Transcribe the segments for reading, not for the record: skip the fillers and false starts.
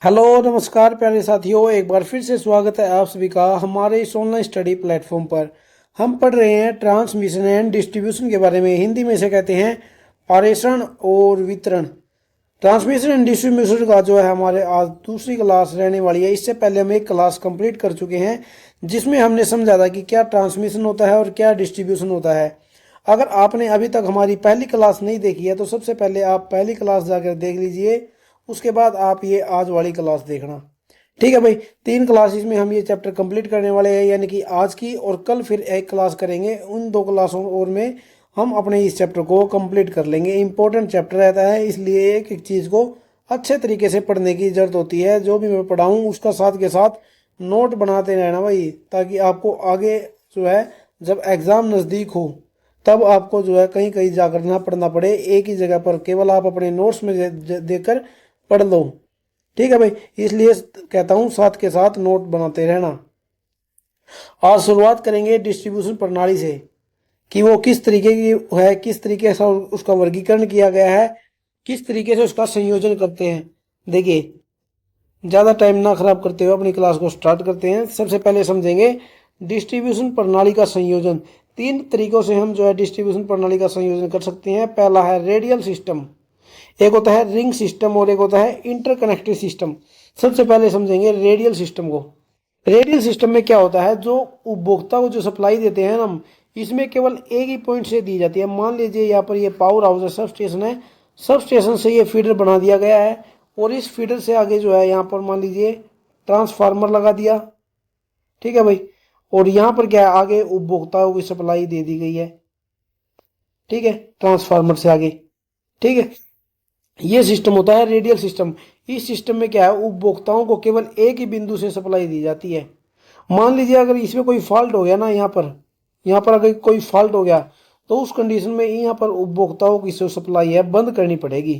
Hello नमस्कार प्यारे साथियों, एक बार फिर से स्वागत है आप सभी का हमारे इस ऑनलाइन स्टडी प्लेटफॉर्म पर। हम पढ़ रहे हैं ट्रांसमिशन एंड डिस्ट्रीब्यूशन के बारे में। हिंदी में इसे कहते हैं पारेषण और वितरण। ट्रांसमिशन एंड डिस्ट्रीब्यूशन का जो है हमारे आज दूसरी क्लास रहने वाली है। इससे पहले हम एक क्लास कंप्लीट कर चुके हैं जिसमें हमने समझा था कि क्या ट्रांसमिशन होता है और क्या डिस्ट्रीब्यूशन होता है। अगर आपने अभी तक हमारी पहली क्लास नहीं देखी है तो सबसे पहले आप पहली क्लास जाकर देख लीजिए, उसके बाद आप ये आज वाली क्लास देखना। ठीक है भाई, 3 क्लासेस में हम ये चैप्टर कंप्लीट करने वाले हैं, यानी कि आज की और कल फिर एक क्लास करेंगे। उन 2 क्लासों और में हम अपने इस चैप्टर को कंप्लीट कर लेंगे। इंपॉर्टेंट चैप्टर रहता है, इसलिए एक एक चीज़ को अच्छे तरीके से पढ़ने की ज़रूरत होती है। जो भी मैं पढ़ाऊँ उसका साथ के साथ नोट बनाते रहना भाई, ताकि आपको आगे जो है जब एग्ज़ाम नज़दीक हो तब आपको जो है कहीं कहीं जाकर ना पढ़ना पड़े, एक ही जगह पर केवल आप अपने नोट्स में देकर पढ़ लो। ठीक है भाई, इसलिए कहता हूँ साथ के साथ नोट बनाते रहना। आज शुरुआत करेंगे डिस्ट्रीब्यूशन प्रणाली से कि वो किस तरीके की है, किस तरीके से उसका वर्गीकरण किया गया है, किस तरीके से उसका संयोजन करते हैं। देखिए, ज़्यादा टाइम ना खराब करते हुए अपनी क्लास को स्टार्ट करते हैं। सबसे पहले समझेंगे डिस्ट्रीब्यूशन प्रणाली का संयोजन। 3 तरीकों से हम जो है डिस्ट्रीब्यूशन प्रणाली का संयोजन कर सकते हैं। पहला है रेडियल सिस्टम, एक होता है रिंग सिस्टम और एक होता है इंटरकनेक्टेड सिस्टम। सबसे पहले समझेंगे रेडियल सिस्टम को। रेडियल सिस्टम में क्या होता है, जो उपभोक्ता को जो सप्लाई देते हैं हम, इसमें केवल एक ही पॉइंट से दी जाती है। मान लीजिए यहाँ पर ये पावर हाउस है, सब स्टेशन है, सब स्टेशन से ये फीडर बना दिया गया है और इस फीडर से आगे जो है यहाँ पर मान लीजिए ट्रांसफार्मर लगा दिया। ठीक है भाई, और यहाँ पर क्या है, आगे उपभोक्ताओं की सप्लाई दे दी गई है। ठीक है, ट्रांसफार्मर से आगे। ठीक है, ये सिस्टम होता है रेडियल सिस्टम। इस सिस्टम में क्या है, उपभोक्ताओं को केवल एक ही बिंदु से सप्लाई दी जाती है। मान लीजिए अगर इसमें कोई फॉल्ट हो गया ना, यहाँ पर अगर कोई फॉल्ट हो गया तो उस कंडीशन में यहाँ पर उपभोक्ताओं की जो सप्लाई है बंद करनी पड़ेगी।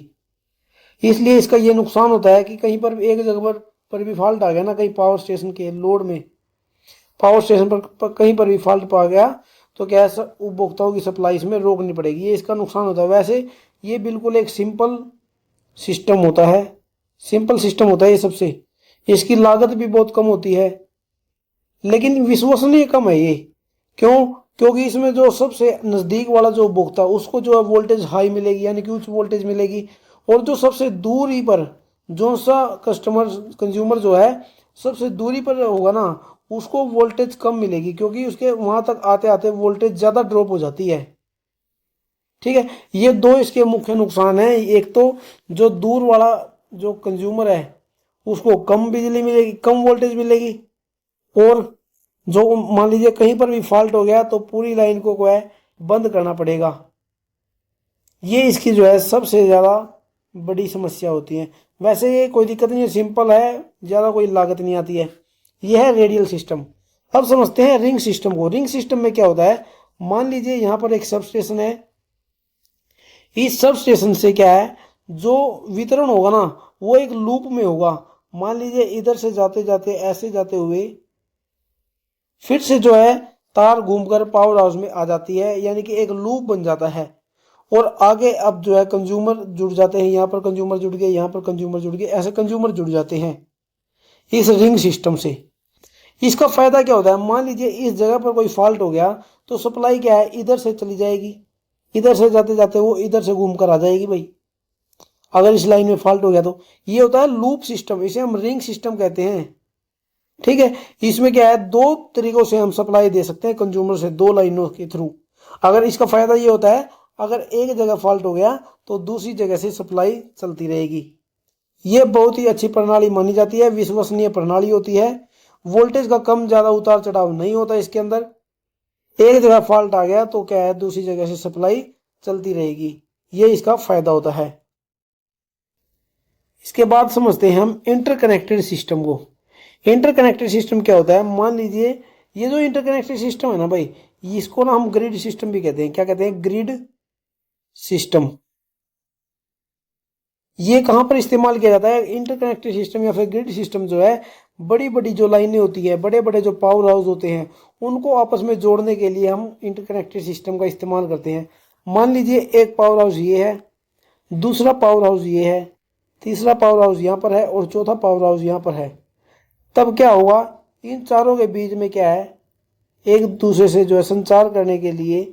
इसलिए इसका ये नुकसान होता है कि कहीं पर एक जगह पर भी फॉल्ट आ गया ना, कहीं पावर स्टेशन के लोड में, पावर स्टेशन पर कहीं पर भी फॉल्ट पा गया तो क्या है, उपभोक्ताओं की सप्लाई इसमें रोकनी पड़ेगी। ये इसका नुकसान होता है। वैसे ये बिल्कुल एक सिंपल सिस्टम होता है, सिंपल सिस्टम होता है ये सबसे। इसकी लागत भी बहुत कम होती है, लेकिन विश्वसनीय कम है ये। क्यों? क्योंकि इसमें जो सबसे नज़दीक वाला जो उपभोक्ता उसको जो है वोल्टेज हाई मिलेगी, यानी कि उच्च वोल्टेज मिलेगी, और जो सबसे दूरी पर जो सा कस्टमर कंज्यूमर जो है सबसे दूरी पर होगा ना, उसको वोल्टेज कम मिलेगी, क्योंकि उसके वहां तक आते आते वोल्टेज ज़्यादा ड्रॉप हो जाती है। ठीक है, ये 2 इसके मुख्य नुकसान हैं। एक तो जो दूर वाला जो कंज्यूमर है उसको कम बिजली मिलेगी, कम वोल्टेज मिलेगी, और जो मान लीजिए कहीं पर भी फॉल्ट हो गया तो पूरी लाइन को है बंद करना पड़ेगा। ये इसकी जो है सबसे ज़्यादा बड़ी समस्या होती है। वैसे ये कोई दिक्कत नहीं है, सिंपल है, ज़्यादा कोई लागत नहीं आती है। यह है रेडियल सिस्टम। अब समझते हैं रिंग सिस्टम को। रिंग सिस्टम में क्या होता है, मान लीजिए यहाँ पर एक सब स्टेशन है। इस सब स्टेशन से क्या है, जो वितरण होगा ना वो एक लूप में होगा। मान लीजिए इधर से जाते जाते ऐसे जाते हुए फिर से जो है तार घूमकर पावर हाउस में आ जाती है, यानी कि एक लूप बन जाता है। और आगे अब जो है कंज्यूमर जुड़ जाते हैं, यहाँ पर कंज्यूमर जुड़ गए, यहाँ पर कंज्यूमर जुड़ गए, ऐसे कंज्यूमर जुड़ जाते हैं इस रिंग सिस्टम से। इसका फायदा क्या होता है, मान लीजिए इस जगह पर कोई फॉल्ट हो गया तो सप्लाई क्या है इधर से चली जाएगी, इधर से जाते जाते वो इधर से घूम कर आ जाएगी भाई, अगर इस लाइन में फॉल्ट हो गया तो। ये होता है लूप सिस्टम, इसे हम रिंग सिस्टम कहते हैं। ठीक है, इसमें क्या है, 2 तरीकों से हम सप्लाई दे सकते हैं कंज्यूमर से, 2 लाइनों के थ्रू। अगर इसका फायदा ये होता है, अगर एक जगह फॉल्ट हो गया तो दूसरी जगह से सप्लाई चलती रहेगी। ये बहुत ही अच्छी प्रणाली मानी जाती है, विश्वसनीय प्रणाली होती है। वोल्टेज का कम ज्यादा उतार चढ़ाव नहीं होता इसके अंदर। एक जगह फॉल्ट आ गया तो क्या है, दूसरी जगह से सप्लाई चलती रहेगी। ये इसका फायदा होता है। इसके बाद समझते हैं हम इंटरकनेक्टेड सिस्टम को। इंटरकनेक्टेड सिस्टम क्या होता है, मान लीजिए ये जो इंटरकनेक्टेड सिस्टम है ना भाई, इसको ना हम ग्रिड सिस्टम भी कहते हैं। क्या कहते हैं? Grid system. ये कहां पर इस्तेमाल किया जाता है, इंटरकनेक्टेड सिस्टम या फिर ग्रिड सिस्टम जो है, बड़ी बड़ी जो लाइनें होती है, बड़े बड़े जो पावर हाउस होते हैं, उनको आपस में जोड़ने के लिए हम इंटरकनेक्टेड सिस्टम का इस्तेमाल करते हैं। मान लीजिए एक पावर हाउस ये है, दूसरा पावर हाउस ये है, तीसरा पावर हाउस यहाँ पर है और चौथा पावर हाउस यहाँ पर है। तब क्या होगा, इन चारों के बीच में क्या है, एक दूसरे से जो है संचार करने के लिए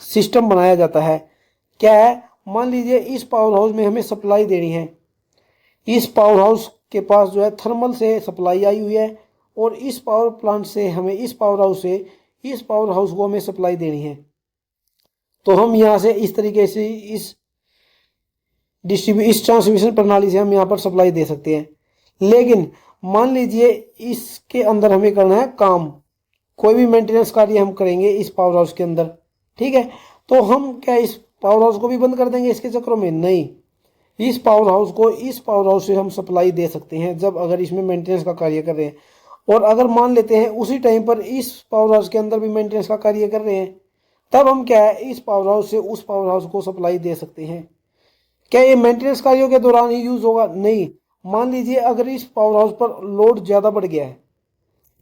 सिस्टम बनाया जाता है। क्या है, मान लीजिए इस पावर हाउस में हमें सप्लाई देनी है, इस पावर हाउस के पास जो है थर्मल से सप्लाई आई हुई है और इस पावर प्लांट से हमें इस पावर हाउस से इस पावर हाउस को हमें सप्लाई देनी है। तो हम यहाँ से इस तरीके से इस ट्रांसमिशन प्रणाली से हम यहाँ पर सप्लाई दे सकते हैं। लेकिन मान लीजिए इसके अंदर हमें करना है काम, कोई भी मेंटेनेंस कार्य हम करेंगे इस पावर हाउस के अंदर, ठीक है, तो हम क्या इस पावर हाउस को भी बंद कर देंगे इसके चक्करों में? नहीं, इस पावर हाउस को इस पावर हाउस से हम सप्लाई दे सकते हैं जब अगर इसमें मेंटेनेंस का कार्य कर रहे हैं। और अगर मान लेते हैं उसी टाइम पर इस पावर हाउस के अंदर भी मेंटेनेंस का कार्य कर रहे हैं, तब हम क्या है इस पावर हाउस से उस पावर हाउस को सप्लाई दे सकते हैं। क्या ये मेंटेनेंस कार्यों के दौरान ही यूज होगा? नहीं, मान लीजिए अगर इस पावर हाउस पर लोड ज़्यादा बढ़ गया है,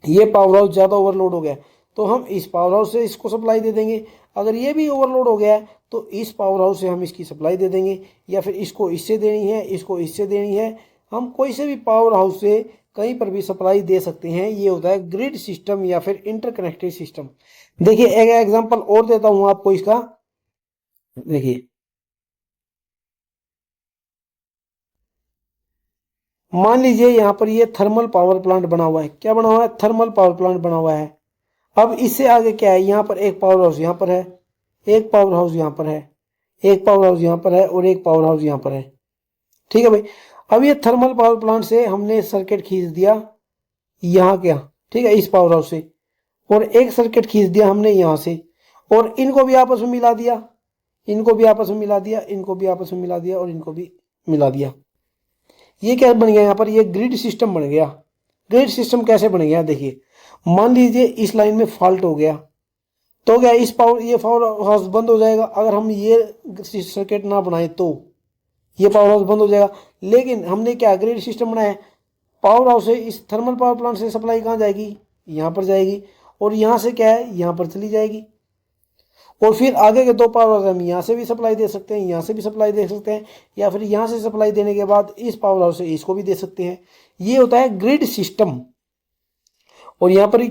ये पावर हाउस ज़्यादा ओवरलोड हो गया है, तो हम इस पावर हाउस से इसको सप्लाई दे देंगे। अगर ये भी ओवरलोड हो गया है तो इस पावर हाउस से हम इसकी सप्लाई दे देंगे, या फिर इसको इससे देनी है, इसको इससे देनी है। हम कोई से भी पावर हाउस से कहीं पर भी सप्लाई दे सकते हैं। ये होता है ग्रिड सिस्टम या फिर इंटरकनेक्टेड सिस्टम। देखिए एक एग्जांपल और देता हूं आपको इसका। देखिए मान लीजिए यहाँ पर ये थर्मल पावर प्लांट बना हुआ है। क्या बना हुआ है? थर्मल पावर प्लांट बना हुआ है। अब इससे आगे क्या है, यहाँ पर एक पावर हाउस यहाँ पर है, एक पावर हाउस यहाँ पर है, एक पावर हाउस यहाँ पर है और एक पावर हाउस यहाँ पर है। ठीक है भाई, अब ये थर्मल पावर प्लांट से हमने सर्किट खींच दिया यहाँ क्या, ठीक है, इस पावर हाउस से, और एक सर्किट खींच दिया हमने यहाँ से, और इनको भी आपस में मिला दिया, इनको भी आपस में मिला दिया, इनको भी आपस में मिला दिया और इनको भी मिला दिया। ये क्या बन गया यहाँ पर? ये ग्रिड सिस्टम बन गया। ग्रिड सिस्टम कैसे बन गया? देखिए मान लीजिए इस लाइन में फॉल्ट हो गया तो क्या ये पावर हाउस बंद हो जाएगा। अगर हम ये सर्किट ना बनाए तो ये पावर हाउस बंद हो जाएगा। लेकिन हमने क्या ग्रिड सिस्टम बनाया, पावर हाउस से इस थर्मल पावर प्लांट से सप्लाई कहाँ जाएगी? यहाँ पर जाएगी, और यहाँ से क्या है, यहाँ पर चली जाएगी। और फिर आगे के दो पावर हाउस हम यहाँ से भी सप्लाई दे सकते हैं, यहाँ से भी सप्लाई दे सकते हैं, या फिर यहाँ से सप्लाई देने के बाद इस पावर हाउस से इसको भी दे सकते हैं। ये होता है ग्रिड सिस्टम। और यहाँ पर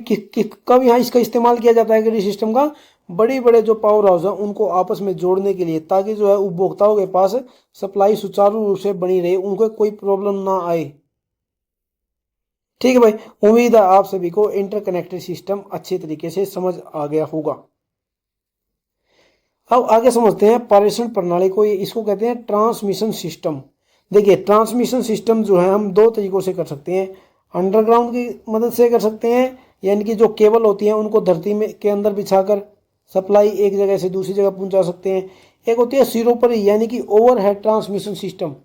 कब यहाँ इसका इस्तेमाल किया जाता है ग्रिड सिस्टम का? बड़े बड़े जो पावर हाउस हैं उनको आपस में जोड़ने के लिए, ताकि जो है उपभोक्ताओं के पास सप्लाई सुचारू रूप से बनी रहे, उनको कोई प्रॉब्लम ना आए। ठीक है भाई, उम्मीद है आप सभी को इंटरकनेक्टेड सिस्टम अच्छे तरीके से समझ आ गया होगा। अब आगे समझते हैं पारेषण प्रणाली को। इसको कहते हैं ट्रांसमिशन सिस्टम। देखिए ट्रांसमिशन सिस्टम जो है हम दो तरीकों से कर सकते हैं। अंडरग्राउंड की मदद से कर सकते हैं, यानी कि जो केबल होती हैं उनको धरती में के अंदर बिछाकर सप्लाई एक जगह से दूसरी जगह पहुंचा सकते हैं। एक होती है सिरोपरी, यानी कि ओवरहेड ट्रांसमिशन सिस्टम,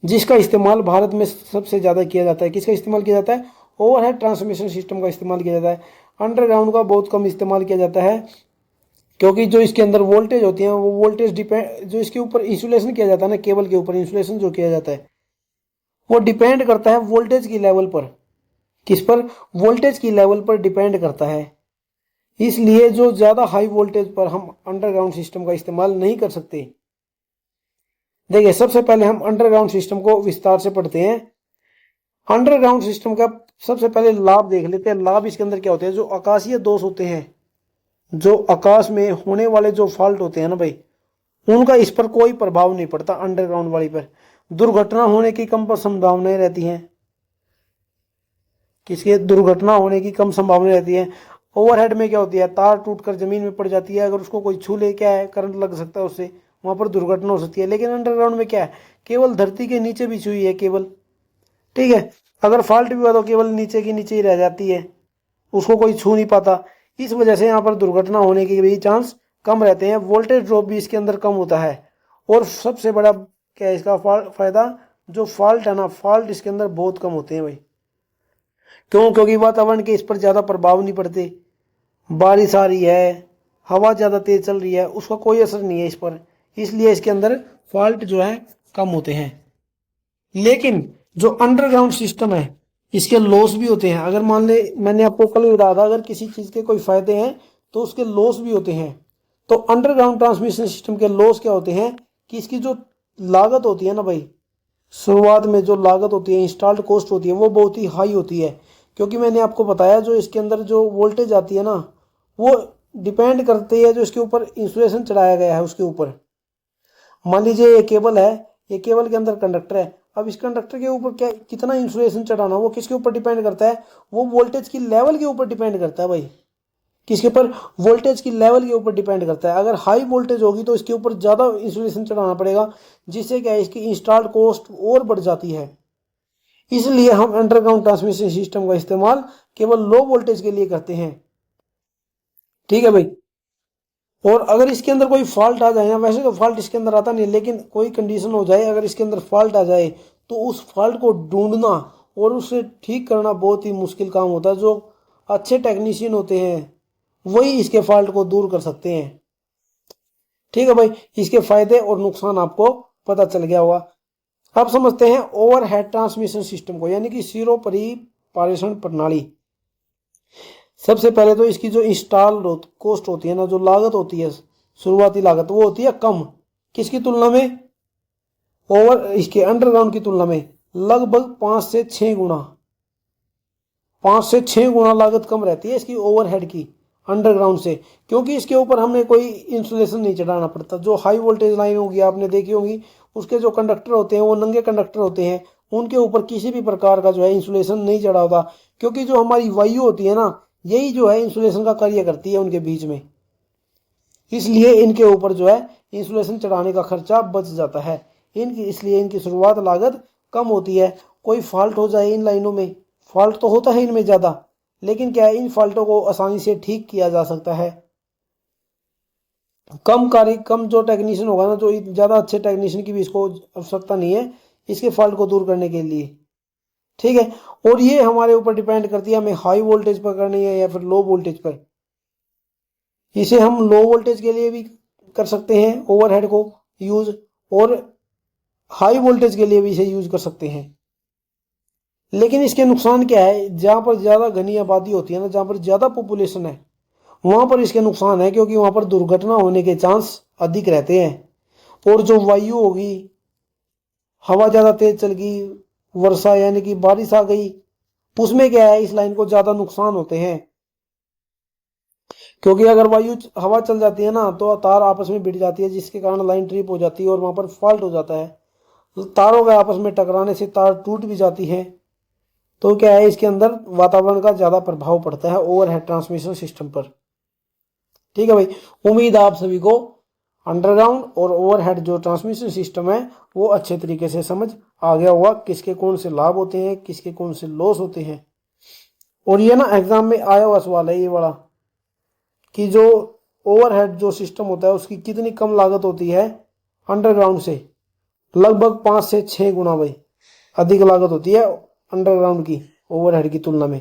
जिसका इस्तेमाल भारत में सबसे ज़्यादा किया जाता है। किसका इस्तेमाल किया जाता है? ओवरहेड ट्रांसमिशन सिस्टम का इस्तेमाल किया जाता है। अंडरग्राउंड का बहुत कम इस्तेमाल किया जाता है, क्योंकि जो इसके अंदर वोल्टेज होती है वो वोल्टेज डिपेंड, जो इसके ऊपर इंसुलेशन किया जाता है ना, केबल के ऊपर इंसुलेशन जो किया जाता है वो डिपेंड करता है वोल्टेज की लेवल पर। किस पर? वोल्टेज की लेवल पर डिपेंड करता है। इसलिए जो ज़्यादा हाई वोल्टेज पर हम अंडरग्राउंड सिस्टम का इस्तेमाल नहीं कर सकते। देखिए सबसे पहले हम अंडरग्राउंड सिस्टम को विस्तार से पढ़ते हैं। अंडरग्राउंड सिस्टम का सबसे पहले लाभ देख लेते हैं। लाभ इसके अंदर क्या होते हैं? जो आकाशीय दोष होते हैं, जो आकाश में होने वाले जो फॉल्ट होते हैं ना भाई, उनका इस पर कोई प्रभाव नहीं पड़ता। अंडरग्राउंड वाली पर दुर्घटना होने की कम संभावनाएं रहती हैं। किसके? दुर्घटना होने की कम संभावना रहती है। ओवरहेड में क्या होती है? तार टूटकर जमीन में पड़ जाती है, अगर उसको कोई छू ले, क्या है, करंट लग सकता है उससे, वहां पर दुर्घटना हो सकती है। लेकिन अंडरग्राउंड में क्या है? केवल धरती के नीचे बिछी हुई है केबल, ठीक है, अगर फॉल्ट भी हुआ तो केवल नीचे की नीचे ही रह जाती है, उसको कोई छू नहीं पाता। इस वजह से यहाँ पर दुर्घटना होने के भी चांस कम रहते हैं। वोल्टेज ड्रॉप भी इसके अंदर कम होता है। और सबसे बड़ा क्या है इसका फायदा? जो फॉल्ट है ना, फॉल्ट इसके अंदर बहुत कम होते हैं भाई। क्यों? क्योंकि वातावरण के इस पर ज़्यादा प्रभाव नहीं पड़ते। बारिश आ रही है, हवा ज़्यादा तेज चल रही है, उसका कोई असर नहीं है इस पर, इसलिए इसके अंदर फॉल्ट जो है कम होते हैं। लेकिन जो अंडरग्राउंड सिस्टम है इसके लॉस भी होते हैं। अगर मान ले, मैंने आपको कल बताया था, अगर किसी चीज़ के कोई फायदे हैं तो उसके लॉस भी होते हैं। तो अंडरग्राउंड ट्रांसमिशन सिस्टम के लॉस क्या होते हैं कि इसकी जो लागत होती है ना भाई, शुरुआत में जो लागत होती है, इंस्टॉल्ड कॉस्ट होती है, वो बहुत ही हाई होती है, क्योंकि मैंने आपको बताया जो इसके अंदर जो वोल्टेज आती है ना, वो डिपेंड करती है जो इसके ऊपर इंसुलेशन चढ़ाया गया है उसके ऊपर। मान लीजिए ये केबल है, ये केबल के अंदर कंडक्टर है, अब इस कंडक्टर के ऊपर क्या कितना इंसुलेशन चढ़ाना, वो किसके ऊपर डिपेंड करता है, वो वोल्टेज की लेवल के ऊपर डिपेंड करता है भाई। किसके ऊपर? वोल्टेज की लेवल के ऊपर डिपेंड करता है। अगर हाई वोल्टेज होगी तो इसके ऊपर ज़्यादा इंसुलेशन चढ़ाना पड़ेगा, जिससे क्या है इसकी इंस्टॉल्ड कॉस्ट और बढ़ जाती है। इसलिए हम अंडरग्राउंड ट्रांसमिशन सिस्टम का इस्तेमाल केवल लो वोल्टेज के लिए करते हैं। ठीक है भाई। और अगर इसके अंदर कोई फॉल्ट आ जाए ना, वैसे तो फॉल्ट इसके अंदर आता नहीं, लेकिन कोई कंडीशन हो जाए, अगर इसके अंदर फॉल्ट आ जाए तो उस फॉल्ट को ढूंढना और उसे ठीक करना बहुत ही मुश्किल काम होता है। जो अच्छे टेक्नीशियन होते हैं वही इसके फॉल्ट को दूर कर सकते हैं। ठीक है भाई, इसके फायदे और नुकसान आपको पता चल गया होगा। अब समझते हैं ओवरहेड ट्रांसमिशन सिस्टम को, यानी कि सिरों परिपारेषण प्रणाली। सबसे पहले तो इसकी जो इंस्टॉल कॉस्ट होती है ना, जो लागत होती है, शुरुआती लागत, वो होती है कम। किसकी तुलना में? इसके अंडरग्राउंड की तुलना में लगभग 5 से 6 गुना, 5 से 6 गुना लागत कम रहती है इसकी ओवरहेड की अंडरग्राउंड से, क्योंकि इसके ऊपर हमें कोई इंसुलेशन नहीं चढ़ाना पड़ता। जो हाई वोल्टेज लाइन होगी आपने देखी होगी, उसके जो कंडक्टर होते हैं वो नंगे कंडक्टर होते हैं, उनके ऊपर किसी भी प्रकार का जो है इंसुलेशन नहीं चढ़ा होता, क्योंकि जो हमारी वायु होती है ना, यही जो है इंसुलेशन का कार्य करती है उनके बीच में। इसलिए इनके ऊपर जो है इंसुलेशन चढ़ाने का खर्चा बच जाता है इसलिए इनकी शुरुआत लागत कम होती है। कोई फॉल्ट हो जाए इन लाइनों में, फॉल्ट तो होता है इनमें ज़्यादा, लेकिन क्या है, इन फॉल्टों को आसानी से ठीक किया जा सकता है। कम जो टेक्नीशियन होगा ना, जो ज़्यादा अच्छे टेक्नीशियन की भी इसको आवश्यकता नहीं है इसके फॉल्ट को दूर करने के लिए। ठीक है। और ये हमारे ऊपर डिपेंड करती है हमें हाई वोल्टेज पर करनी है या फिर लो वोल्टेज पर। इसे हम लो वोल्टेज के लिए भी कर सकते हैं ओवरहेड को यूज, और हाई वोल्टेज के लिए भी इसे यूज कर सकते हैं। लेकिन इसके नुकसान क्या है? जहाँ पर ज़्यादा घनी आबादी होती है ना, जहाँ पर ज़्यादा पॉपुलेशन है, वहाँ पर इसके नुकसान है, क्योंकि वहाँ पर दुर्घटना होने के चांस अधिक रहते हैं। और जो वायु होगी, हवा ज़्यादा तेज चल गई, वर्षा यानी कि बारिश आ गई, उसमें क्या है, इस लाइन को ज़्यादा नुकसान होते हैं। क्योंकि अगर हवा चल जाती है ना, तो तार आपस में भिड़ जाती है, जिसके कारण लाइन ट्रिप हो जाती है और वहाँ पर फॉल्ट हो जाता है। तारों के आपस में टकराने से तार टूट भी जाती है। तो क्या है, इसके अंदर वातावरण का ज़्यादा प्रभाव पड़ता है ओवरहेड ट्रांसमिशन सिस्टम पर। ठीक है भाई, उम्मीद आप सभी को अंडरग्राउंड और ओवरहेड जो ट्रांसमिशन सिस्टम है वो अच्छे तरीके से समझ आ गया होगा, किसके कौन से लाभ होते हैं, किसके कौन से लॉस होते हैं। और ये ना एग्जाम में आया हुआ सवाल है ये वाला, कि जो ओवरहेड जो सिस्टम होता है उसकी कितनी कम लागत होती है अंडरग्राउंड से। लगभग 5 से 6 गुना भाई अधिक लागत होती है अंडरग्राउंड की ओवरहेड की तुलना में।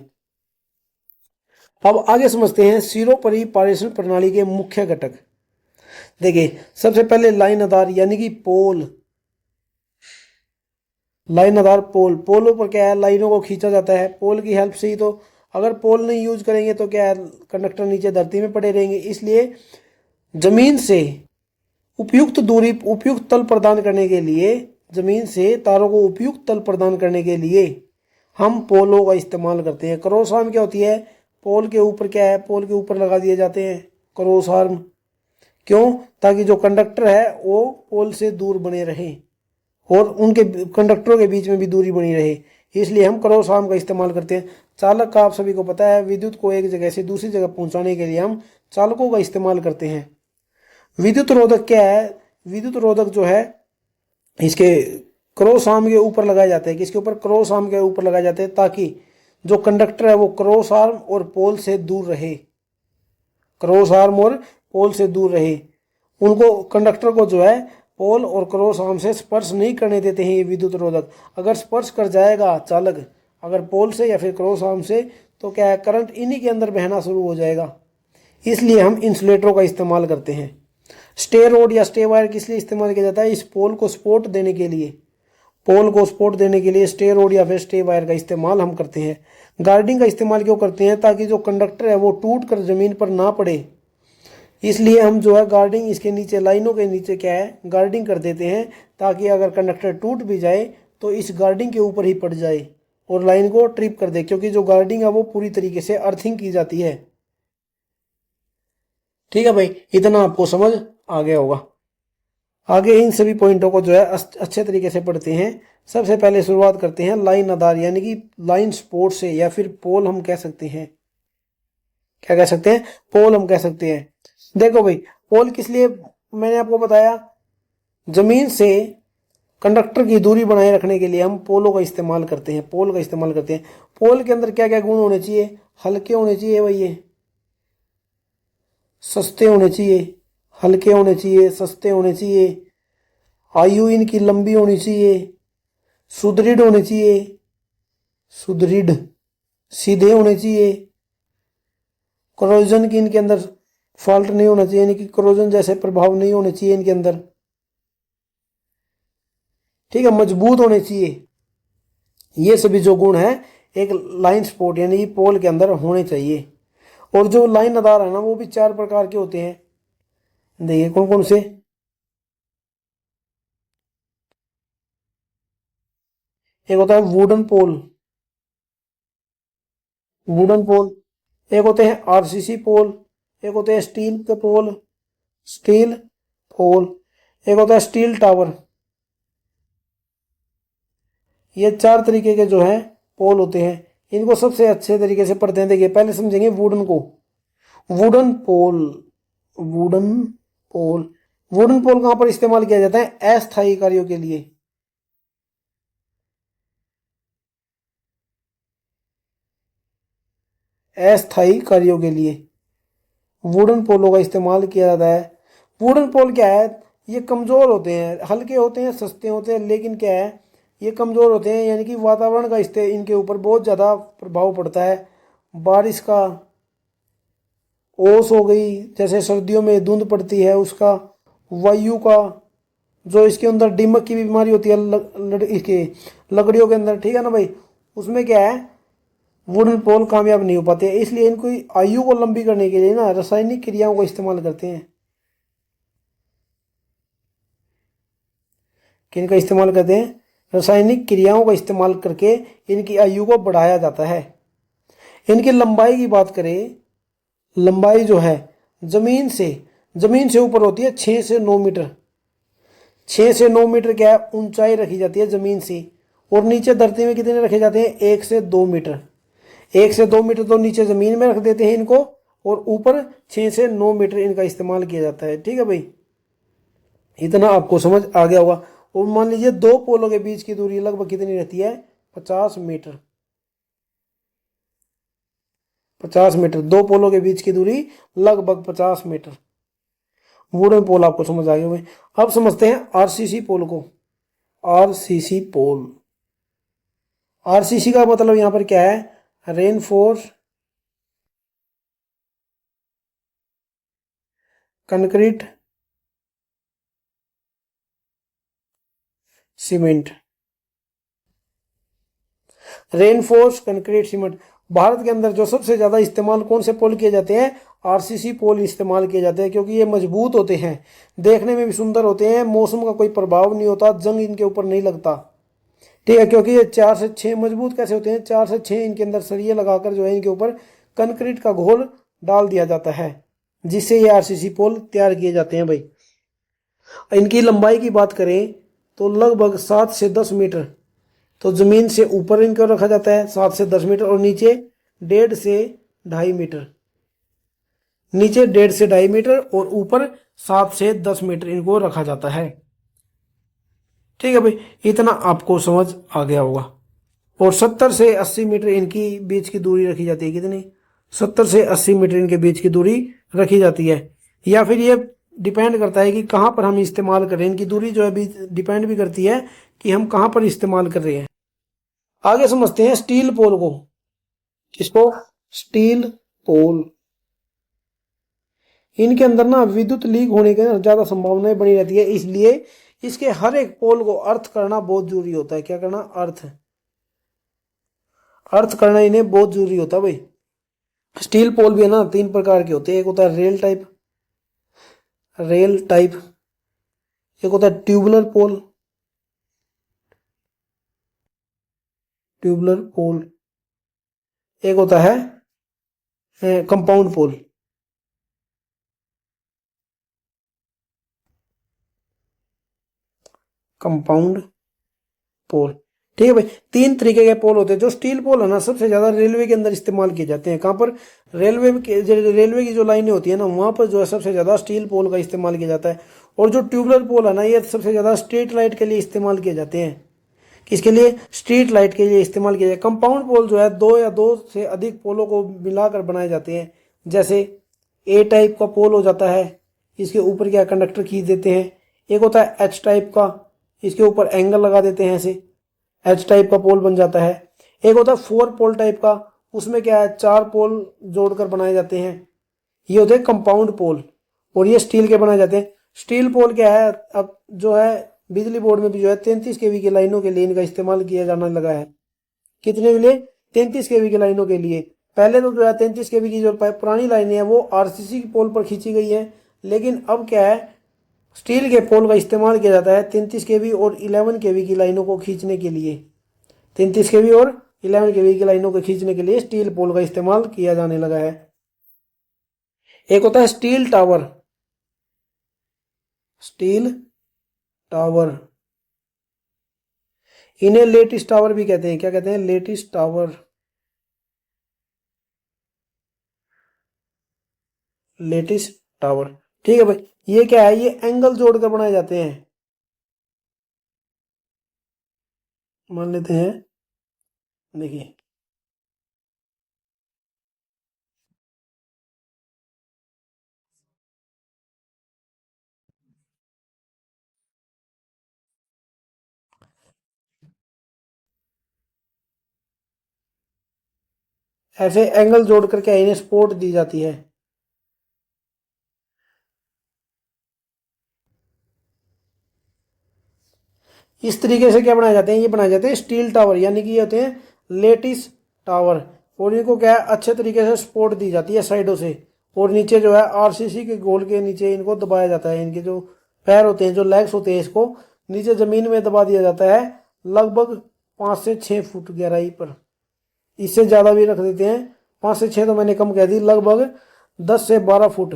अब आगे समझते हैं सिरों परिपारेषण प्रणाली के मुख्य घटक। देखिए, सबसे पहले लाइन आधार यानी कि पोल। लाइन आधार पोल, पोलों पर क्या है, लाइनों को खींचा जाता है पोल की हेल्प से ही। तो अगर पोल नहीं यूज करेंगे तो क्या है, कंडक्टर नीचे धरती में पड़े रहेंगे। इसलिए जमीन से उपयुक्त दूरी, उपयुक्त तल प्रदान करने के लिए, जमीन से तारों को उपयुक्त तल प्रदान करने के लिए हम पोलों का इस्तेमाल करते हैं। क्रॉस आर्म क्या होती है, पोल के ऊपर क्या है, पोल के ऊपर लगा दिए जाते हैं क्रॉस आर्म। क्यों? ताकि जो कंडक्टर है वो पोल से दूर बने रहे और उनके कंडक्टरों के बीच में भी दूरी बनी रहे, इसलिए हम क्रॉस आर्म का इस्तेमाल करते हैं। चालक का आप सभी को पता है, विद्युत को एक जगह से दूसरी जगह पहुंचाने के लिए हम चालकों का इस्तेमाल करते हैं। विद्युत रोधक क्या है, विद्युत रोधक जो है इसके क्रॉस आर्म के ऊपर लगाए जाते हैं। किसके ऊपर? क्रॉस आर्म के ऊपर लगाए जाते हैं, ताकि जो कंडक्टर है वो क्रॉस आर्म और पोल से दूर रहे, क्रॉस आर्म और पोल से दूर रहे। उनको, कंडक्टर को जो है पोल और क्रॉस आर्म से स्पर्श नहीं करने देते हैं ये विद्युत रोधक। अगर स्पर्श कर जाएगा चालक, अगर पोल से या फिर क्रॉस आर्म से, तो क्या है, करंट इन्हीं के अंदर बहना शुरू हो जाएगा। इसलिए हम इंसुलेटरों का इस्तेमाल करते हैं। स्टे रोड या स्टे वायर किस लिए इस्तेमाल किया जाता है? इस पोल को सपोर्ट देने के लिए, पोल को सपोर्ट देने के लिए स्टे रोड या फिर स्टे वायर का इस्तेमाल हम करते हैं। गार्डिंग का इस्तेमाल क्यों करते हैं? ताकि जो कंडक्टर है वो टूट कर जमीन पर ना पड़े, इसलिए हम जो है गार्डिंग इसके नीचे, लाइनों के नीचे क्या है, गार्डिंग कर देते हैं, ताकि अगर कंडक्टर टूट भी जाए तो इस गार्डिंग के ऊपर ही पड़ जाए और लाइन को ट्रिप कर दे, क्योंकि जो गार्डिंग है वो पूरी तरीके से अर्थिंग की जाती है। ठीक है भाई, इतना आपको समझ आ गया होगा। आगे इन सभी पॉइंटों को जो है अच्छे तरीके से पढ़ते हैं। सबसे पहले शुरुआत करते हैं लाइन आधार यानी कि लाइन सपोर्ट से, या फिर पोल हम कह सकते हैं। क्या कह सकते हैं? पोल हम कह सकते हैं। देखो भाई, पोल किस लिए मैंने आपको बताया, जमीन से कंडक्टर की दूरी बनाए रखने के लिए हम पोलों का इस्तेमाल करते हैं, पोल का इस्तेमाल करते हैं। पोल के अंदर क्या क्या गुण होने चाहिए? हल्के होने चाहिए भाई, ये सस्ते होने चाहिए, हल्के होने चाहिए, सस्ते होने चाहिए, आयु इनकी लंबी होनी चाहिए, सुदृढ़ होने चाहिए, सुदृढ़, सीधे होने चाहिए, क्रोजन की इनके अंदर फॉल्ट नहीं होना चाहिए, यानी कि क्रोजन जैसे प्रभाव नहीं होने चाहिए इनके अंदर। ठीक है, मजबूत होने चाहिए। ये सभी जो गुण है एक लाइन सपोर्ट यानी कि पोल के अंदर होने चाहिए। और जो लाइन आधार है ना, वो भी 4 प्रकार के होते हैं। देखिए कौन कौन से। एक होता है वुडन पोल, वुडन पोल। एक होते हैं आरसीसी पोल, एक होते हैं स्टील के पोल, स्टील पोल। एक होता है स्टील टावर। ये 4 तरीके के जो है पोल होते हैं। इनको सबसे अच्छे तरीके से पढ़ते हैं। देखिए पहले समझेंगे वुडन को। Wooden pole, wooden pole, wooden pole कहां पर इस्तेमाल किया जाता है? अस्थायी कार्यों के लिए। अस्थायी कार्यों के लिए वुडन पोलों का इस्तेमाल किया जाता है। वुडन पोल क्या है? ये कमजोर होते हैं, हल्के होते हैं, सस्ते होते हैं, लेकिन क्या है, ये कमजोर होते हैं, यानी कि वातावरण का इनके ऊपर बहुत ज़्यादा प्रभाव पड़ता है। बारिश का, ओस हो गई, जैसे सर्दियों में धुंध पड़ती है उसका, वायु का, जो इसके अंदर दीमक की भी बीमारी होती है इसके लकड़ियों के अंदर। ठीक है ना भाई, उसमें क्या है, वुडन पोल कामयाब नहीं हो पाते। इसलिए इनको आयु को लंबी करने के लिए ना रासायनिक क्रियाओं का इस्तेमाल करते हैं। किन का इस्तेमाल करते हैं? रासायनिक क्रियाओं का इस्तेमाल करके इनकी आयु को बढ़ाया जाता है। इनकी लंबाई की बात करें, लंबाई जो है जमीन से ऊपर होती है 6 से 9 मीटर। 6 से 9 मीटर क्या है, ऊंचाई रखी जाती है जमीन से। और नीचे धरती में कितने रखे जाते हैं? 1 से 2 मीटर। 1 से 2 मीटर तो नीचे जमीन में रख देते हैं इनको, और ऊपर 6 से 9 मीटर इनका इस्तेमाल किया जाता है। ठीक है भाई, इतना आपको समझ आ गया होगा। और मान लीजिए 2 पोलों के बीच की दूरी लगभग कितनी रहती है? 50 मीटर। 50 मीटर, 2 पोलों के बीच की दूरी लगभग 50 मीटर। वुडन पोल आपको समझ आ गया भाई। अब समझते हैं आरसीसी पोल को। आरसीसी पोल, आरसीसी का मतलब यहां पर क्या है? Reinforce concrete cement. Reinforce concrete cement. Bharat के अंदर जो सबसे ज्यादा इस्तेमाल कौन से पोल किए जाते हैं? आरसीसी पोल इस्तेमाल किए जाते हैं, क्योंकि ये मजबूत होते हैं, देखने में भी सुंदर होते हैं, मौसम का कोई प्रभाव नहीं होता, जंग इनके ऊपर नहीं लगता। ठीक है, क्योंकि ये 4 से 6 मजबूत कैसे होते हैं? 4 से 6 इनके अंदर सरिये लगाकर जो है इनके ऊपर कंक्रीट का घोल डाल दिया जाता है, जिससे ये आरसीसी पोल तैयार किए जाते हैं भाई। इनकी लंबाई की बात करें तो लगभग 7 से 10 मीटर। तो जमीन से ऊपर इनको रखा जाता है 7 से 10 मीटर, और नीचे 1.5 से 2.5 मीटर। नीचे 1.5 से 2.5 मीटर और ऊपर 7 से 10 मीटर इनको रखा जाता है। ठीक है भाई, इतना आपको समझ आ गया होगा। और 70 से 80 मीटर इनकी बीच की दूरी रखी जाती है। कितनी? 70 से 80 मीटर इनके बीच की दूरी रखी जाती है। या फिर ये डिपेंड करता है कि कहाँ पर हम इस्तेमाल कर रहे हैं। इनकी दूरी जो है डिपेंड भी करती है कि हम कहाँ पर इस्तेमाल कर रहे हैं। आगे समझते हैं स्टील पोल को। किसको? स्टील पोल। इनके अंदर ना विद्युत लीक होने की ज्यादा संभावनाएं बनी रहती है, इसलिए इसके हर एक पोल को अर्थ करना बहुत जरूरी होता है। क्या करना? अर्थ करना इन्हें बहुत जरूरी होता है भाई। स्टील पोल भी है ना 3 प्रकार के होते हैं। एक होता है रेल टाइप, एक होता है ट्यूबुलर पोल, ट्यूबुलर पोल, एक होता है कंपाउंड पोल। कंपाउंड पोल, ठीक है भाई। तीन तरीके के पोल होते हैं। जो स्टील पोल है ना, सबसे ज्यादा रेलवे के अंदर इस्तेमाल किए जाते हैं। कहाँ पर? रेलवे की जो लाइनें होती है ना, वहां पर जो है सबसे ज्यादा स्टील पोल का इस्तेमाल किया जाता है। और जो ट्यूबुलर पोल है ना, ये सबसे ज्यादा स्ट्रीट लाइट के लिए इस्तेमाल किए जाते हैं। किसके लिए? स्ट्रीट लाइट के लिए इस्तेमाल किया जाए। कंपाउंड पोल जो है दो या दो से अधिक पोलों को मिलाकर बनाए जाते हैं। जैसे ए टाइप का पोल हो जाता है, इसके ऊपर क्या कंडक्टर खींच देते हैं। एक होता है एच टाइप का, इसके ऊपर एंगल लगा देते हैं, ऐसे एच टाइप का पोल बन जाता है। एक होता है फोर पोल टाइप का, उसमें क्या है, चार पोल जोड़कर बनाए जाते हैं, ये होते हैं कंपाउंड पोल। और ये स्टील के बनाए जाते हैं। स्टील पोल क्या है, अब जो है बिजली बोर्ड में भी जो है 33 केवी की लाइनों के लिए इनका इस्तेमाल किया जाना लगा है। कितने के लिए? 33 केवी की लाइनों के लिए। पहले तो जो है 33 केवी की जो पुरानी लाइनें हैं वो आरसीसी पोल पर खींची गई है, लेकिन अब क्या है, स्टील के पोल का इस्तेमाल किया जाता है 33 केवी और 11 केवी की लाइनों को खींचने के लिए। 33 केवी और 11 केवी की लाइनों को खींचने के लिए स्टील पोल का इस्तेमाल किया जाने लगा है। एक होता है स्टील टावर। स्टील टावर, इन्हें लेटिस टावर भी कहते हैं। क्या कहते हैं? Lettuce tower. लेटिस टावर, ठीक है भाई। ये क्या है, ये एंगल जोड़कर बनाए जाते हैं। मान लेते हैं, देखिए ऐसे एंगल जोड़ करके इन्हें सपोर्ट दी जाती है। इस तरीके से क्या बनाए जाते हैं, ये बनाए जाते हैं स्टील टावर, यानी कि ये होते हैं लेटिस टावर। और इनको क्या है, अच्छे तरीके से सपोर्ट दी जाती है साइडों से। और नीचे जो है आरसीसी के गोल के नीचे इनको दबाया जाता है। इनके जो पैर होते हैं, जो लेग्स होते हैं, इसको नीचे जमीन में दबा दिया जाता है, लगभग 5 से 6 फुट गहराई पर। इससे ज्यादा भी रख देते हैं, 5 से 6 तो मैंने कम कह दी, लगभग 10 से 12 फुट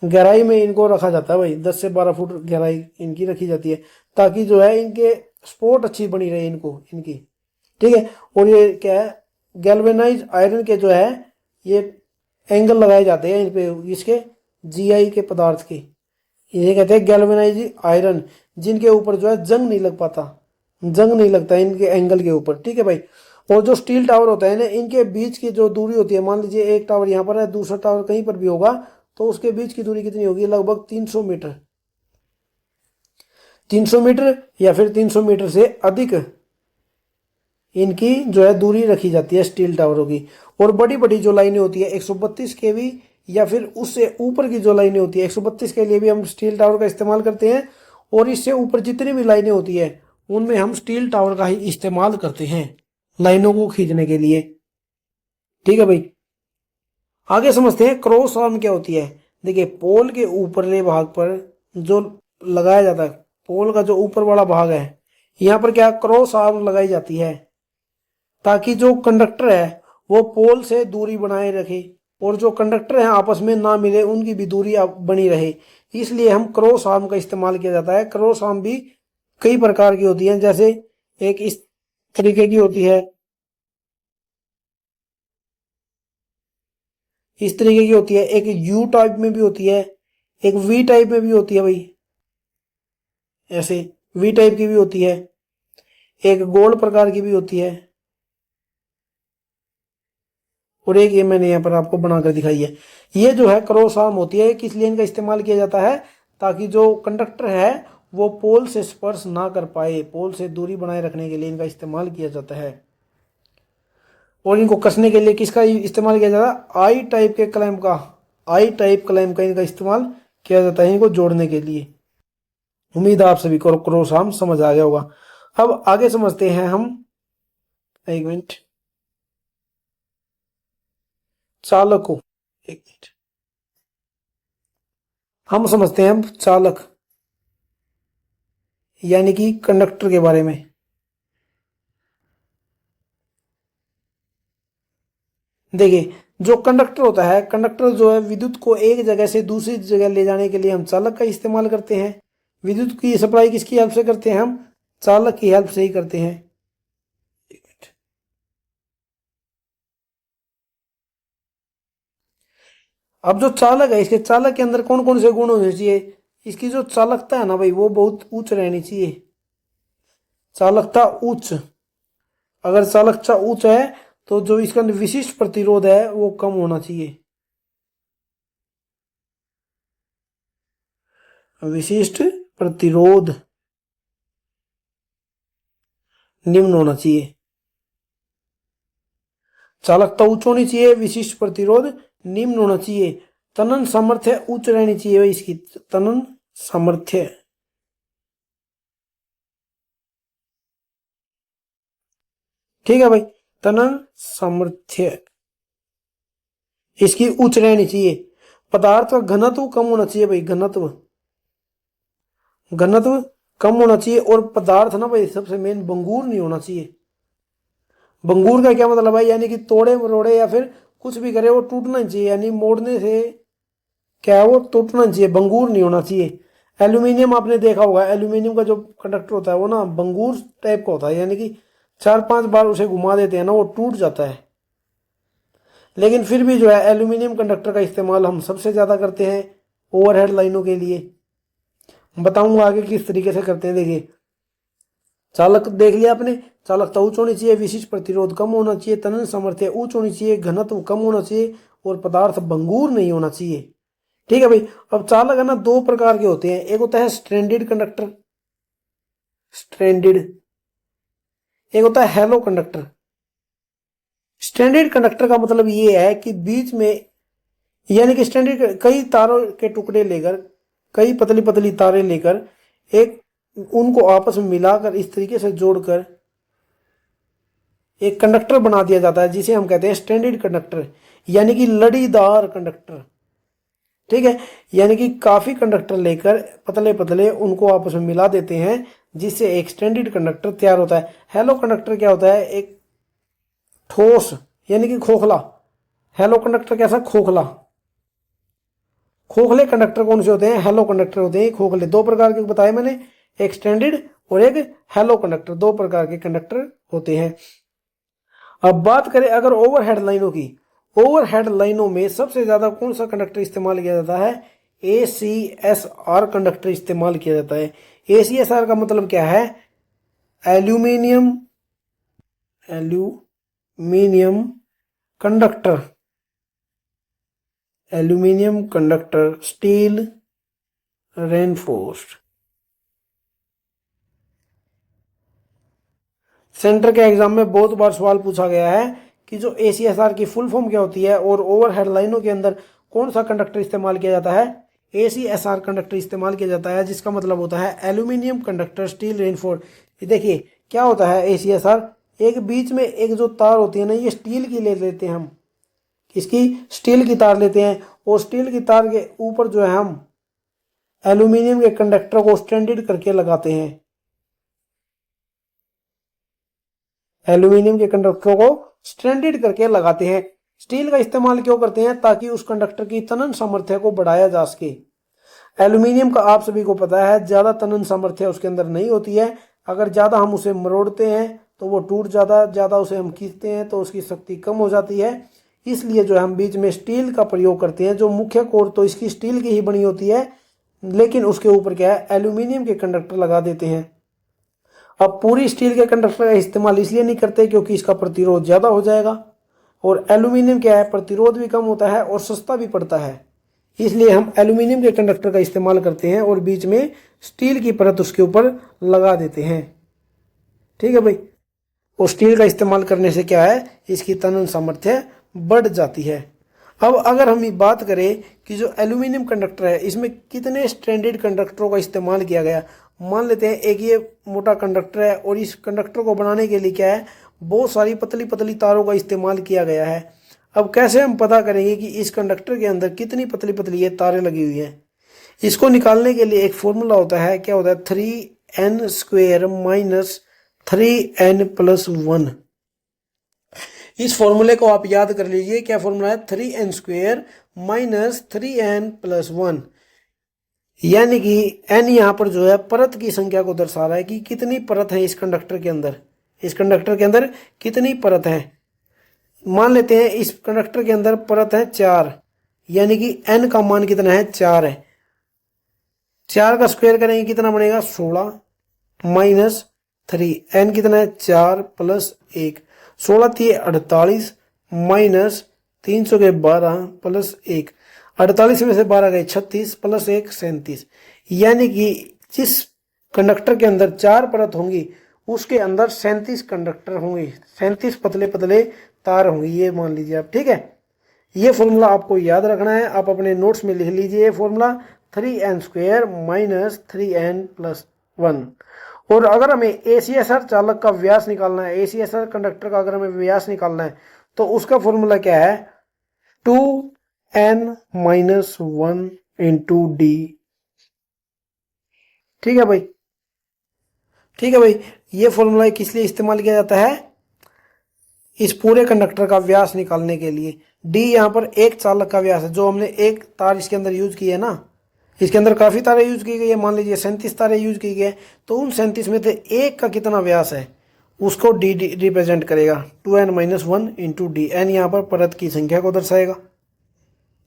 गहराई में इनको रखा जाता है भाई। 10 से 12 फुट गहराई इनकी रखी जाती है, ताकि जो है इनके सपोर्ट अच्छी बनी रहे इनको, इनकी, ठीक है। और ये क्या है, गैल्वेनाइज आयरन के जो है ये एंगल लगाए जाते हैं इन पे, इसके जीआई के पदार्थ के, इन्हें कहते हैं गैल्वेनाइज आयरन, जिनके ऊपर जो है जंग नहीं लग पाता, जंग नहीं लगता इनके एंगल के ऊपर, ठीक है भाई। और जो स्टील टावर होता है ना, इनके बीच की जो दूरी होती है, मान लीजिए एक टावर यहाँ पर है, दूसरा टावर कहीं पर भी होगा, तो उसके बीच की दूरी कितनी होगी? लगभग 300 मीटर। 300 मीटर या फिर 300 मीटर से अधिक इनकी जो है दूरी रखी जाती है स्टील टावरों की। और बड़ी बड़ी जो लाइनें होती है 132 केवी या फिर उससे ऊपर की जो लाइनें होती है, 132 के लिए भी हम स्टील टावर का इस्तेमाल करते हैं। और इससे ऊपर जितनी भी लाइनें होती है उनमें हम स्टील टावर का ही इस्तेमाल करते हैं लाइनों को खींचने के लिए, ठीक है भाई। आगे समझते हैं क्रॉस आर्म क्या होती है। देखिए, पोल के ऊपरले भाग पर जो लगाया जाता है, पोल का जो ऊपर वाला भाग है, यहाँ पर क्या क्रॉस आर्म लगाई जाती है, ताकि जो कंडक्टर है वो पोल से दूरी बनाए रखे और जो कंडक्टर हैं आपस में ना मिले, उनकी भी दूरी बनी रहे। इसलिए हम क्रॉस आर्म का इस्तेमाल किया जाता है। क्रॉस आर्म भी कई प्रकार की होती हैं, जैसे एक इस तरीके की होती है, इस तरीके की होती है, एक यू टाइप में भी होती है, एक वी टाइप में भी होती है भाई, ऐसे वी टाइप की भी होती है, एक गोल प्रकार की भी होती है, और एक ये मैंने यहाँ पर आपको बनाकर दिखाई है। ये जो है क्रॉस आर्म होती है, किस लिए इनका इस्तेमाल किया जाता है? ताकि जो कंडक्टर है वो पोल से स्पर्श ना कर पाए, पोल से दूरी बनाए रखने के लिए इनका इस्तेमाल किया जाता है। और इनको कसने के लिए किसका इस्तेमाल किया जाता है? आई टाइप के क्लैंप का, आई टाइप क्लैंप का इनका इस्तेमाल किया जाता है इनको जोड़ने के लिए। उम्मीद है आप सभी को क्रॉस आर्म समझ आ गया होगा। अब आगे समझते हैं हम, एक मिनट, चालक को, एक मिनट, हम समझते हैं चालक यानी कि कंडक्टर के बारे में। देखिए, जो कंडक्टर होता है, कंडक्टर जो है विद्युत को एक जगह से दूसरी जगह ले जाने के लिए हम चालक का इस्तेमाल करते हैं। विद्युत की सप्लाई किसकी हेल्प से करते हैं? हम चालक की हेल्प से ही करते हैं। अब जो चालक है, इसके चालक के अंदर कौन कौन से गुण होने चाहिए? इसकी जो चालकता है ना भाई, वो बहुत उच्च रहनी चाहिए। चालकता उच्च, अगर चालकता उच्च है तो जो इसका विशिष्ट प्रतिरोध है वो कम होना चाहिए। विशिष्ट प्रतिरोध निम्न होना चाहिए। चालकता उच्च होनी चाहिए, विशिष्ट प्रतिरोध निम्न होना चाहिए। तनन सामर्थ्य उच्च रहनी चाहिए इसकी, तनन सामर्थ्य। ठीक है भाई, तनन सामर्थ्य इसकी उच्च रहनी चाहिए। पदार्थ का घनत्व कम होना चाहिए भाई, घनत्व घनत्व कम होना चाहिए। और पदार्थ ना भाई, सबसे मेन भंगुर नहीं होना चाहिए। भंगुर का क्या मतलब है? यानी कि तोड़े मरोड़े या फिर कुछ भी करे वो टूटना नहीं चाहिए, यानी मोड़ने से क्या है वो टूटना चाहिए, भंगुर नहीं होना चाहिए। एल्यूमिनियम आपने देखा होगा, एल्यूमिनियम का जो कंडक्टर होता है वो ना भंगुर टाइप का होता है, यानी कि 4-5 बार उसे घुमा देते हैं ना वो टूट जाता है। लेकिन फिर भी जो है एल्यूमिनियम कंडक्टर का इस्तेमाल हम सबसे ज़्यादा करते हैं ओवरहेड लाइनों के लिए। बताऊंगा आगे किस तरीके से करते हैं। देखिए, चालक देख लिया आपने, चालकता उच्च होनी चाहिए, विशिष्ट प्रतिरोध कम होना चाहिए, तनन सामर्थ्य उच्च होनी चाहिए, घनत्व कम होना चाहिए और पदार्थ भंगुर नहीं होना चाहिए। ठीक है भाई। अब चालक है ना दो प्रकार के होते हैं, एक होता है स्ट्रैंडेड कंडक्टर, स्ट्रैंडेड, एक होता है हैलो कंडक्टर। स्टैंडर्ड कंडक्टर का मतलब ये है कि बीच में, यानी कि स्टैंडर्ड कई तारों के टुकड़े लेकर, कई पतली पतली तारें लेकर एक उनको आपस में मिलाकर इस तरीके से जोड़कर एक कंडक्टर बना दिया जाता है, जिसे हम कहते हैं स्टैंडर्ड कंडक्टर, यानी कि लड़ीदार कंडक्टर। ठीक है, यानी कि काफी कंडक्टर लेकर पतले पतले उनको आपस में मिला देते हैं, जिससे एक स्टैंडर्ड कंडक्टर तैयार होता है। हेलो कंडक्टर क्या होता है? एक ठोस, यानी कि खोखला। हेलो कंडक्टर कैसा? खोखला। खोखले कंडक्टर कौन से होते हैं? हेलो कंडक्टर होते हैं खोखले। दो प्रकार के बताए मैंने, एक स्टैंडर्ड और एक हेलो कंडक्टर, दो प्रकार के कंडक्टर होते हैं। अब बात करें अगर ओवरहेड लाइनों की, ओवरहेड लाइनों में सबसे ज्यादा कौन सा कंडक्टर इस्तेमाल किया जाता है? ACSR कंडक्टर इस्तेमाल किया जाता है। ACSR का मतलब क्या है? Aluminium, aluminium conductor, aluminium conductor, steel reinforced. Centre के एग्जाम में बहुत बार सवाल पूछा गया है कि जो ACSR की फुल फॉर्म क्या होती है और ओवरहेड लाइनों के अंदर कौन सा कंडक्टर इस्तेमाल किया जाता है? ACSR कंडक्टर इस्तेमाल किया जाता है, जिसका मतलब होता है एल्यूमिनियम कंडक्टर स्टील रेनफोर्स्ड। देखिए क्या होता है ACSR, एक बीच में एक जो तार होती है ना, ये स्टील की ले लेते हैं हम, इसकी स्टील की तार लेते हैं और स्टील की तार के ऊपर जो है हम एल्यूमिनियम के कंडक्टर को स्टैंडर्ड करके लगाते हैं। एल्यूमिनियम के कंडक्टरों को स्टैंडर्ड करके लगाते हैं। स्टील का इस्तेमाल क्यों करते हैं? ताकि उस कंडक्टर की तनन सामर्थ्य को बढ़ाया जा सके। एल्यूमिनियम का आप सभी को पता है ज्यादा तनन सामर्थ्य उसके अंदर नहीं होती है। अगर ज्यादा हम उसे मरोड़ते हैं तो वो टूट जाता, ज्यादा उसे हम खींचते हैं तो उसकी शक्ति कम हो जाती है। इसलिए जो हम बीच में स्टील का प्रयोग करते हैं। जो मुख्य कोर तो इसकी स्टील की ही बनी होती है, लेकिन उसके ऊपर क्या है, एल्यूमिनियम के कंडक्टर लगा देते हैं। अब पूरी स्टील के कंडक्टर का इस्तेमाल इसलिए नहीं करते क्योंकि इसका प्रतिरोध ज़्यादा हो जाएगा, और एल्यूमिनियम क्या है, प्रतिरोध भी कम होता है और सस्ता भी पड़ता है। इसलिए हम एल्यूमिनियम के कंडक्टर का इस्तेमाल करते हैं और बीच में स्टील की परत उसके ऊपर लगा देते हैं। ठीक है भाई। और स्टील का इस्तेमाल करने से क्या है, इसकी तनन सामर्थ्य बढ़ जाती है। अब अगर हम ये बात करें कि जो एल्यूमिनियम कंडक्टर है इसमें कितने स्टैंडर्ड कंडक्टरों का इस्तेमाल किया गया। मान लेते हैं एक ये मोटा कंडक्टर है और इस कंडक्टर को बनाने के लिए क्या है, बहुत सारी पतली पतली तारों का इस्तेमाल किया गया है। अब कैसे हम पता करेंगे कि इस कंडक्टर के अंदर कितनी पतली पतली ये तारें लगी हुई हैं? इसको निकालने के लिए एक फॉर्मूला होता है, क्या होता है, 3n² - 3n + 1। इस फॉर्मूले को आप याद कर लीजिए। क्या फॉर्मूला है? 3n² माइनस 3n+1, यानी कि n यहाँ पर जो है परत की संख्या को दर्शा रहा है कि कितनी परत है इस कंडक्टर के अंदर। इस कंडक्टर के अंदर कितनी परत है? मान लेते हैं इस कंडक्टर के अंदर परत है 4, यानी कि n का मान कितना है? 4 है। 4 का स्क्वायर करेंगे कितना बनेगा? 16 माइनस 3, n कितना है? 4 प्लस 1, 16 थी 48 माइनस 300 के 12 प्लस 1, 48 में से 12 गए 36 प्लस 1 37, यानी कि जिस कंडक्टर के अंदर 4 परत होंगी उसके अंदर 37 कंडक्टर होंगे, 37 पतले पतले तार होंगे, ये मान लीजिए आप। ठीक है, ये फॉर्मूला आपको याद रखना है, आप अपने नोट्स में लिख लीजिए। Formula 3n² minus 3n+1। और अगर हमें ACSR चालक का व्यास निकालना है, ACSR कंडक्टर का अगर हमें व्यास निकालना है तो उसका फॉर्मूला क्या है? 2n-1 into d। ठीक है भाई, ठीक है भाई। ये फॉर्मूला किस लिए इस्तेमाल किया जाता है? इस पूरे कंडक्टर का व्यास निकालने के लिए। d यहाँ पर एक चालक का व्यास है, जो हमने एक तार इसके अंदर यूज की है ना, इसके अंदर काफ़ी तारें यूज की गई है, मान लीजिए 37 तारें यूज की गई है, तो उन 37 में से एक का कितना व्यास है उसको d रिप्रेजेंट करेगा। 2n-1 इंटू डी, एन यहाँ पर परत की संख्या को दर्शाएगा।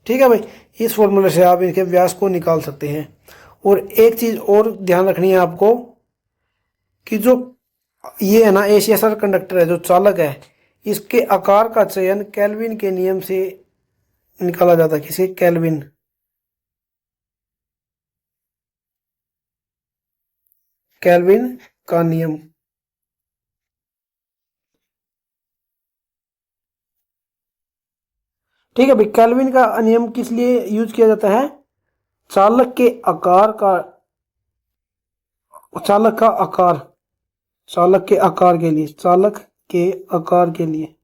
ठीक है भाई, इस फॉर्मूले से आप इनके व्यास को निकाल सकते हैं। और एक चीज़ और ध्यान रखनी है आपको कि जो ये है ना ACSR कंडक्टर है, जो चालक है, इसके आकार का चयन केल्विन के नियम से निकाला जाता है। किसे? केल्विन का नियम। ठीक है भाई, केल्विन का नियम किस लिए यूज किया जाता है? चालक के आकार का, चालक का आकार, चालक के आकार के लिए, चालक के आकार के लिए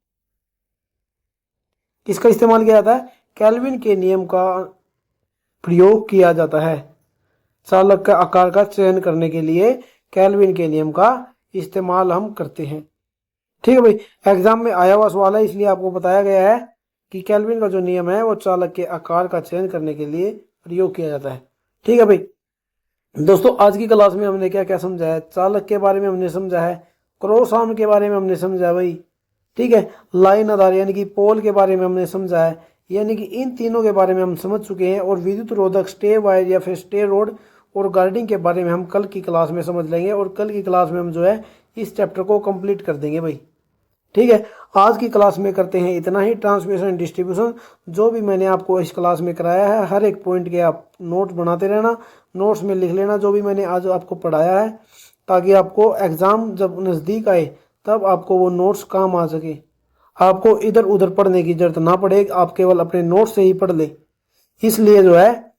किसका इस्तेमाल किया जाता है? केल्विन के नियम का प्रयोग किया जाता है। चालक का आकार का चयन करने के लिए केल्विन के नियम का इस्तेमाल हम करते हैं। ठीक है भाई, एग्जाम में आया हुआ सवाल है, इसलिए आपको बताया गया है कि केल्विन का जो नियम है वो चालक के आकार का चयन करने के लिए प्रयोग किया जाता है। ठीक है भाई दोस्तों, आज की क्लास में हमने क्या क्या समझा है? चालक के बारे में हमने समझा है, क्रॉस आर्म के बारे में हमने समझा है भाई। ठीक है, लाइन आधार यानी कि पोल के बारे में हमने समझा है, यानी कि इन तीनों के बारे में हम समझ चुके हैं। और विद्युत रोधक, स्टे वायर या फिर स्टे रोड और गार्डिंग के बारे में हम कल की क्लास में समझ लेंगे, और कल की क्लास में हम जो है इस चैप्टर को कंप्लीट कर देंगे भाई। ठीक है, आज की क्लास में करते हैं इतना ही। ट्रांसमिशन एंड डिस्ट्रीब्यूशन जो भी मैंने आपको इस क्लास में कराया है, हर एक पॉइंट के आप नोट बनाते रहना, नोट्स में लिख लेना जो भी मैंने आज आपको पढ़ाया है, ताकि आपको एग्ज़ाम जब नज़दीक आए तब आपको वो नोट्स काम आ सके। आपको इधर उधर पढ़ने की जरूरत ना पड़े, आप केवल अपने नोट्स से ही पढ़ ले। इसलिए जो है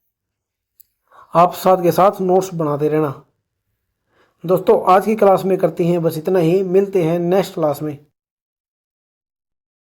आप साथ के साथ नोट्स बनाते रहना। दोस्तों, आज की क्लास में करते हैं बस इतना ही, मिलते हैं नेक्स्ट क्लास में।